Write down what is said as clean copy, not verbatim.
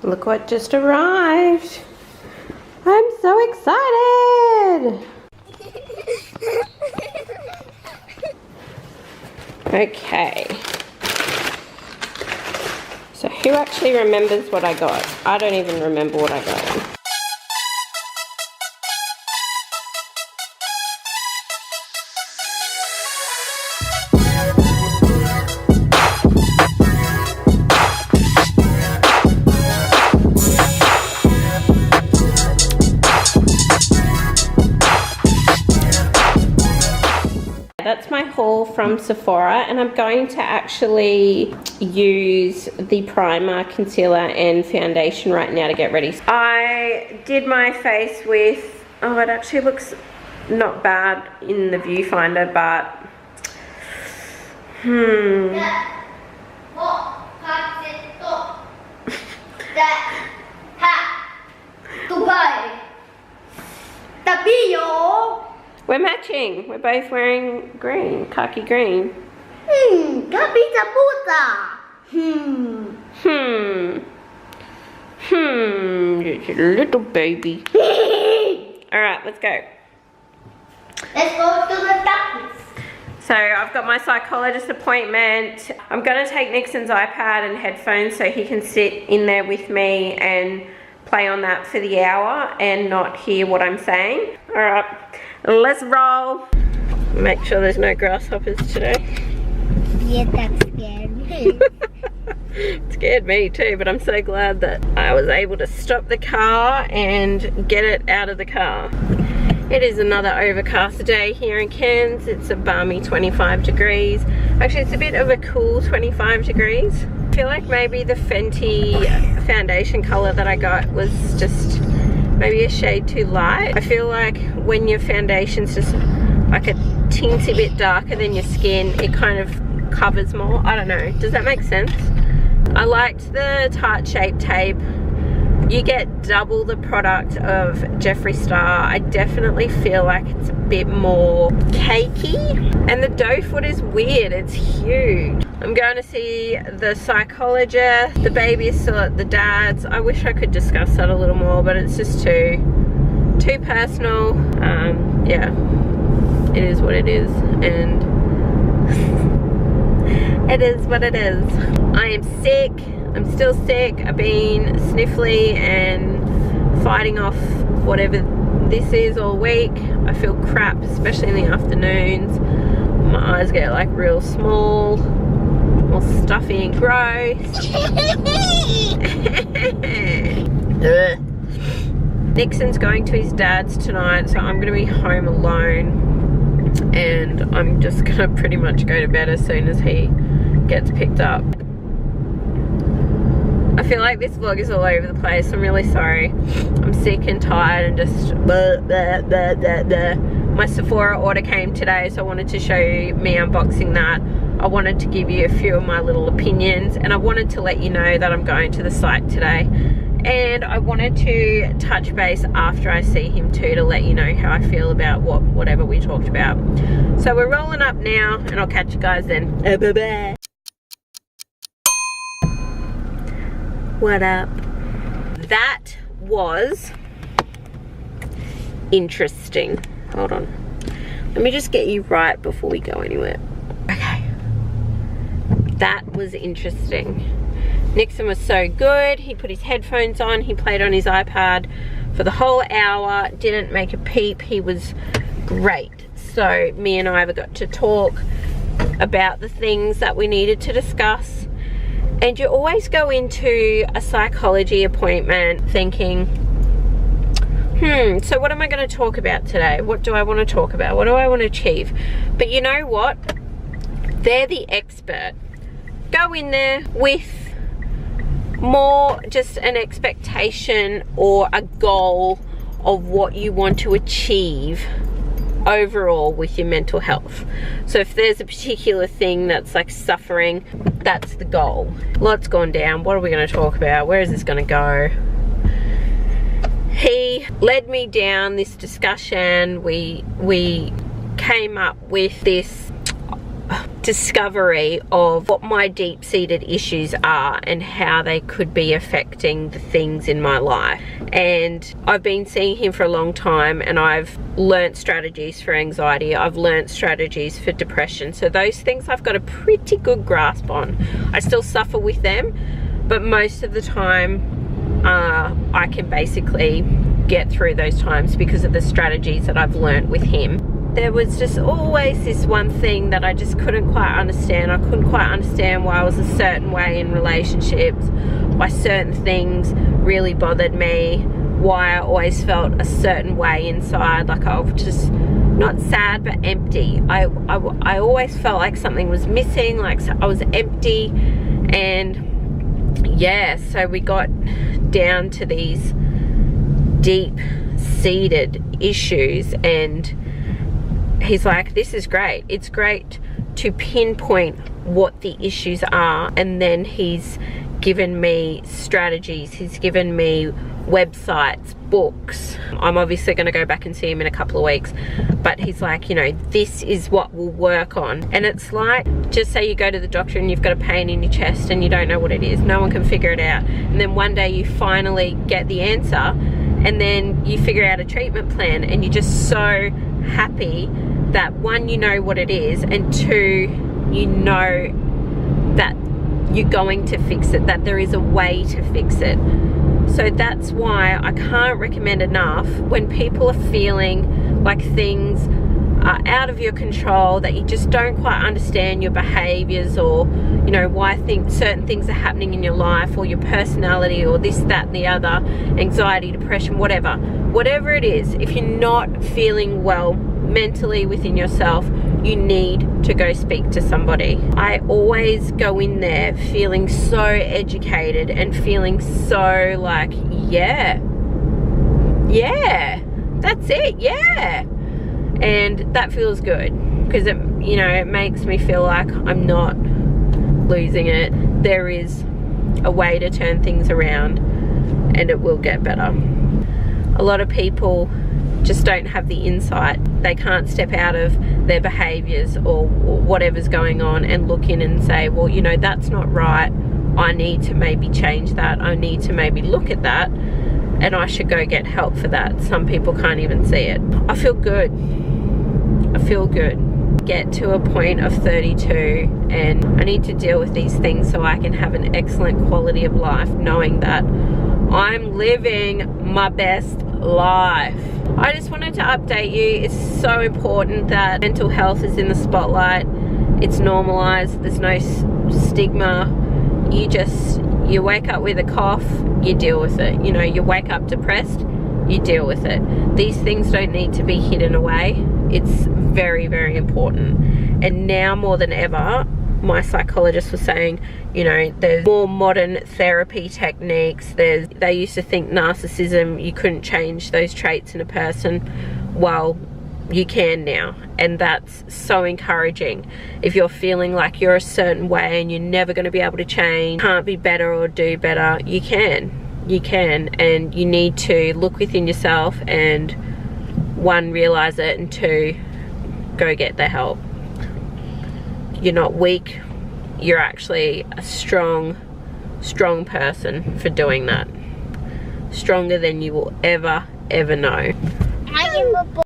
Look what just arrived. I'm so excited. Okay. So who actually remembers what I got? I don't even remember what I got. That's my haul from Sephora, and I'm going to actually use the primer, concealer and foundation right now to get ready. I did my face with, oh, it actually looks not bad in the viewfinder, but we're matching. We're both wearing green, khaki green. It's a little baby. Alright, let's go. Let's go to the doctor. So I've got my psychologist appointment. I'm gonna take Nixon's iPad and headphones so he can sit in there with me and play on that for the hour and not hear what I'm saying. Alright, let's roll. Make sure there's no grasshoppers today. Yeah, that scared me. It scared me too, but I'm so glad that I was able to stop the car and get it out of the car. It is another overcast day here in Cairns. It's a balmy 25 degrees. Actually, it's a bit of a cool 25 degrees. I feel like maybe the Fenty foundation color that I got was just maybe a shade too light. I feel like when your foundation's just like a teensy bit darker than your skin, it kind of covers more. I don't know. Does that make sense? I liked the Tarte Shape Tape. You get double the product of Jeffree Star. I definitely feel like it's a bit more cakey. And the doe foot is weird. It's huge. I'm going to see the psychologist. The baby is still at the dad's. I wish I could discuss that a little more, but it's just too personal. Yeah, it is what it is. And it is what it is. I am sick. I'm still sick. I've been sniffly and fighting off whatever this is all week. I feel crap, especially in the afternoons. My eyes get like real small, all stuffy and gross. Nixon's going to his dad's tonight, so I'm gonna be home alone, and I'm just gonna pretty much go to bed as soon as he gets picked up. I feel like this vlog is all over the place. I'm really sorry. I'm sick and tired and just blah, blah, blah, blah, blah. My Sephora order came today, so I wanted to show you me unboxing that. I wanted to give you a few of my little opinions, and I wanted to let you know that I'm going to the site today. And I wanted to touch base after I see him too, to let you know how I feel about whatever we talked about. So we're rolling up now, and I'll catch you guys then. Bye-bye. What up? That was interesting. Hold on. Let me just get you right before we go anywhere. Okay. That was interesting. Nixon was so good. He put his headphones on. He played on his iPad for the whole hour. Didn't make a peep. He was great. So me and Ivor got to talk about the things that we needed to discuss. And you always go into a psychology appointment thinking, so what am I going to talk about today? What do I want to talk about? What do I want to achieve? But you know what? They're the expert. Go in there with more just an expectation or a goal of what you want to achieve overall with your mental health. So if there's a particular thing that's like suffering, that's the goal. Lots gone down. What are we going to talk about? Where is this going to go? He led me down this discussion. We came up with this discovery of what my deep-seated issues are and how they could be affecting the things in my life. And I've been seeing him for a long time, and I've learnt strategies for anxiety, I've learnt strategies for depression, so those things I've got a pretty good grasp on. I still suffer with them, but most of the time I can basically get through those times because of the strategies that I've learnt with him. There was just always this one thing that I just couldn't quite understand. I couldn't quite understand why I was a certain way in relationships, why certain things really bothered me, why I always felt a certain way inside, like I was just not sad but empty. I always felt like something was missing, like I was empty. And yeah, so we got down to these deep-seated issues, and he's like, this is great. It's great to pinpoint what the issues are, and then he's given me strategies, he's given me websites, books. I'm obviously going to go back and see him in a couple of weeks, but he's like, you know, this is what we'll work on. And it's like, just say you go to the doctor and you've got a pain in your chest and you don't know what it is, no one can figure it out, and then one day you finally get the answer, and then you figure out a treatment plan, and you're just so happy that one, you know what it is, and two, you know that you're going to fix it, that there is a way to fix it. So that's why I can't recommend enough when people are feeling like things are out of your control, that you just don't quite understand your behaviors, or you know why certain things are happening in your life, or your personality, or this, that and the other, anxiety, depression, whatever it is. If you're not feeling well mentally within yourself, you need to go speak to somebody. I always go in there feeling so educated and feeling so like, yeah, that's it, yeah. And that feels good, because it, you know, it makes me feel like I'm not losing it. There is a way to turn things around, and it will get better. A lot of people just don't have the insight. They can't step out of their behaviors or whatever's going on and look in and say, well, you know, that's not right. I need to maybe change that. I need to maybe look at that, and I should go get help for that. Some people can't even see it. I feel good. I feel good. Get to a point of 32, and I need to deal with these things so I can have an excellent quality of life, knowing that I'm living my best life. I just wanted to update you. It's so important that mental health is in the spotlight. It's normalized. There's no stigma. You wake up with a cough, you deal with it. You know, you wake up depressed, you deal with it. These things don't need to be hidden away. It's very, very important. And now more than ever, my psychologist was saying, you know, there's more modern therapy techniques. They used to think narcissism, you couldn't change those traits in a person. Well, you can now, and that's so encouraging. If you're feeling like you're a certain way and you're never going to be able to change, can't be better or do better, you can, and you need to look within yourself and one, realize it, and two, go get the help. You're not weak, you're actually a strong person for doing that. Stronger than you will ever know. I am a boy.